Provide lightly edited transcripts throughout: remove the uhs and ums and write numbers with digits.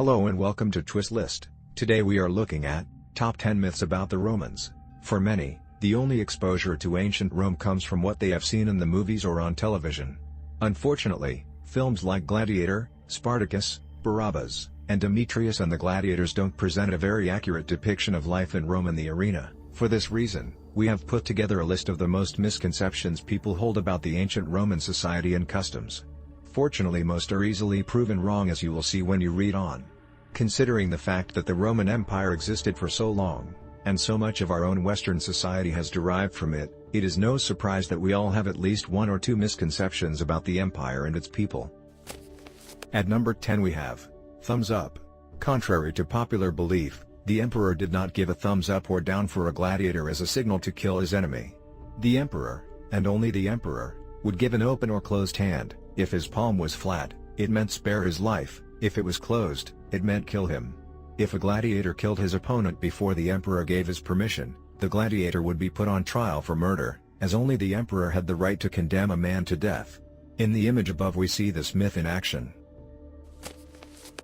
Hello and welcome to Twist List. Today we are looking at Top 10 Myths About the Romans. For many, the only exposure to ancient Rome comes from what they have seen in the movies or on television. Unfortunately, films like Gladiator, Spartacus, Barabbas, and Demetrius and the Gladiators don't present a very accurate depiction of life in Rome and the arena. For this reason, we have put together a list of the most misconceptions people hold about the ancient Roman society and customs. Fortunately, most are easily proven wrong, as you will see when you read on. Considering the fact that the Roman Empire existed for so long, and so much of our own Western society has derived from it, it is no surprise that we all have at least one or two misconceptions about the empire and its people. At number 10 we have thumbs up. Contrary to popular belief, the emperor did not give a thumbs up or down for a gladiator as a signal to kill his enemy. The emperor, and only the emperor, would give an open or closed hand. If his palm was flat, it meant spare his life; if it was closed, it meant kill him. If a gladiator killed his opponent before the emperor gave his permission, the gladiator would be put on trial for murder, as only the emperor had the right to condemn a man to death. In the image above we see this myth in action.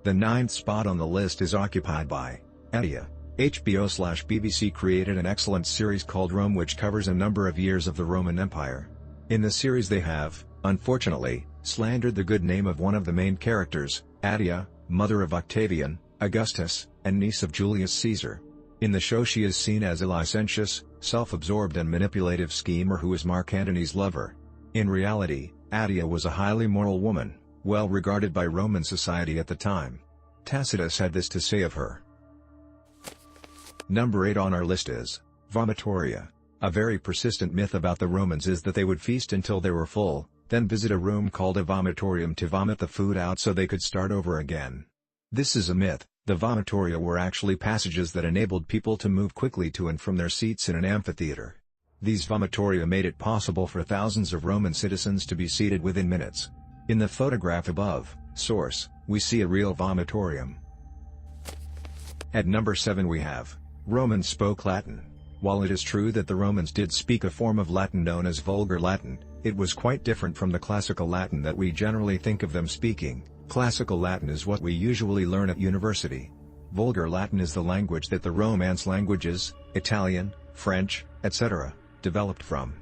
The 9th spot on the list is occupied by Atia. HBO/BBC created an excellent series called Rome, which covers a number of years of the Roman Empire. In the series they have, unfortunately, slandered the good name of one of the main characters, Atia, mother of Octavian, Augustus, and niece of Julius Caesar. In the show she is seen as a licentious, self-absorbed and manipulative schemer who is Mark Antony's lover. In reality, Atia was a highly moral woman, well regarded by Roman society at the time. Tacitus had this to say of her. Number 8 on our list is Vomitoria. A very persistent myth about the Romans is that they would feast until they were full, then visit a room called a vomitorium to vomit the food out so they could start over again. This is a myth. The vomitoria were actually passages that enabled people to move quickly to and from their seats in an amphitheater. These vomitoria made it possible for thousands of Roman citizens to be seated within minutes. In the photograph above, source, we see a real vomitorium. At number 7 we have Romans spoke Latin. While it is true that the Romans did speak a form of Latin known as Vulgar Latin, it was quite different from the classical Latin that we generally think of them speaking. Classical Latin is what we usually learn at university. Vulgar Latin is the language that the Romance languages, Italian, French, etc., developed from.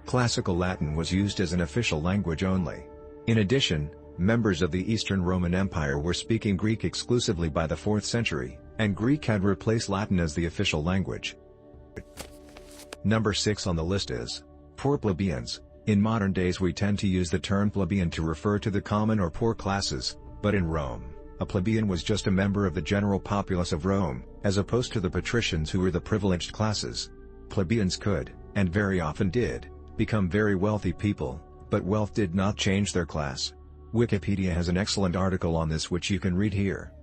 Classical Latin was used as an official language only. In addition, members of the Eastern Roman Empire were speaking Greek exclusively by the 4th century, and Greek had replaced Latin as the official language. Number 6 on the list is poor plebeians. In modern days we tend to use the term plebeian to refer to the common or poor classes, but in Rome, a plebeian was just a member of the general populace of Rome, as opposed to the patricians who were the privileged classes. Plebeians could, and very often did, become very wealthy people, but wealth did not change their class. Wikipedia has an excellent article on this which you can read here.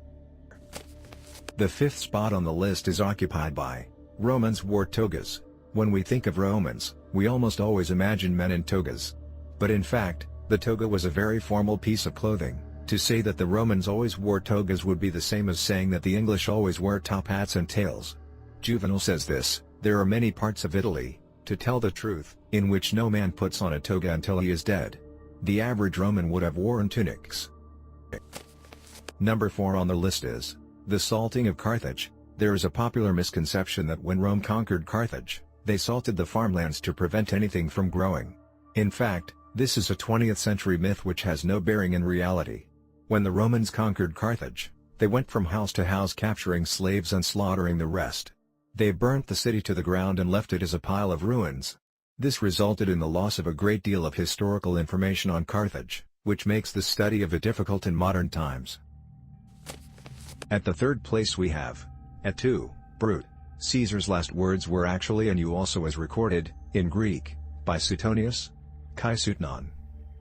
The 5th spot on the list is occupied by Romans wore togas. When we think of Romans, we almost always imagine men in togas. But in fact, the toga was a very formal piece of clothing. To say that the Romans always wore togas would be the same as saying that the English always wear top hats and tails. Juvenal says this: there are many parts of Italy, to tell the truth, in which no man puts on a toga until he is dead. The average Roman would have worn tunics. Number 4 on the list is the Salting of Carthage. There is a popular misconception that when Rome conquered Carthage, they salted the farmlands to prevent anything from growing. In fact, this is a 20th century myth which has no bearing in reality. When the Romans conquered Carthage, they went from house to house capturing slaves and slaughtering the rest. They burnt the city to the ground and left it as a pile of ruins. This resulted in the loss of a great deal of historical information on Carthage, which makes the study of it difficult in modern times. At the 3rd place we have at 2, Brute. Caesar's last words were actually "and you also" as recorded, in Greek, by Suetonius. Kai Suetnon.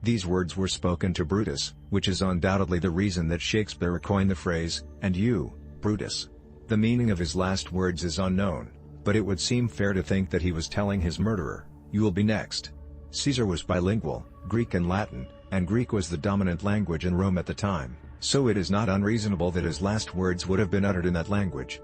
These words were spoken to Brutus, which is undoubtedly the reason that Shakespeare coined the phrase, "and you, Brutus." The meaning of his last words is unknown, but it would seem fair to think that he was telling his murderer, "You will be next." Caesar was bilingual, Greek and Latin, and Greek was the dominant language in Rome at the time, so it is not unreasonable that his last words would have been uttered in that language.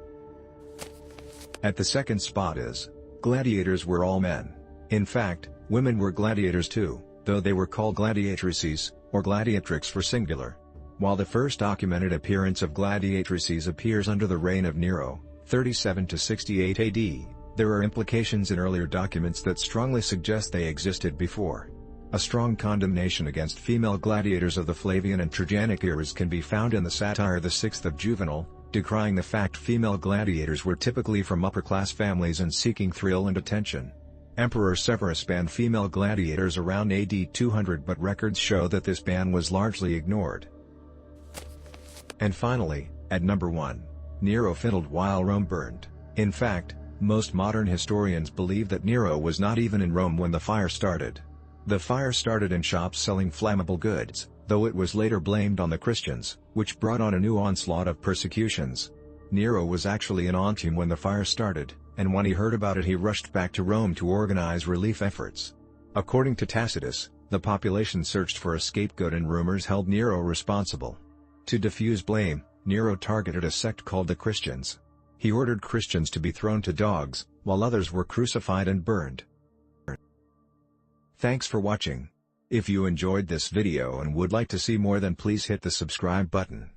At the 2nd spot is Gladiators Were All Men. In fact, women were gladiators too, though they were called gladiatrices, or gladiatrix for singular. While the first documented appearance of gladiatrices appears under the reign of Nero, 37 to 68 AD, there are implications in earlier documents that strongly suggest they existed before. A strong condemnation against female gladiators of the Flavian and Trajanic eras can be found in the satire The Sixth of Juvenal, decrying the fact female gladiators were typically from upper-class families and seeking thrill and attention. Emperor Severus banned female gladiators around AD 200, but records show that this ban was largely ignored. And finally, at number 1, Nero fiddled while Rome burned. In fact, most modern historians believe that Nero was not even in Rome when the fire started. The fire started in shops selling flammable goods, though it was later blamed on the Christians, which brought on a new onslaught of persecutions. Nero was actually in Antium when the fire started, and when he heard about it he rushed back to Rome to organize relief efforts. According to Tacitus, the population searched for a scapegoat and rumors held Nero responsible. To diffuse blame, Nero targeted a sect called the Christians. He ordered Christians to be thrown to dogs, while others were crucified and burned. Thanks for watching. If you enjoyed this video and would like to see more, then please hit the subscribe button.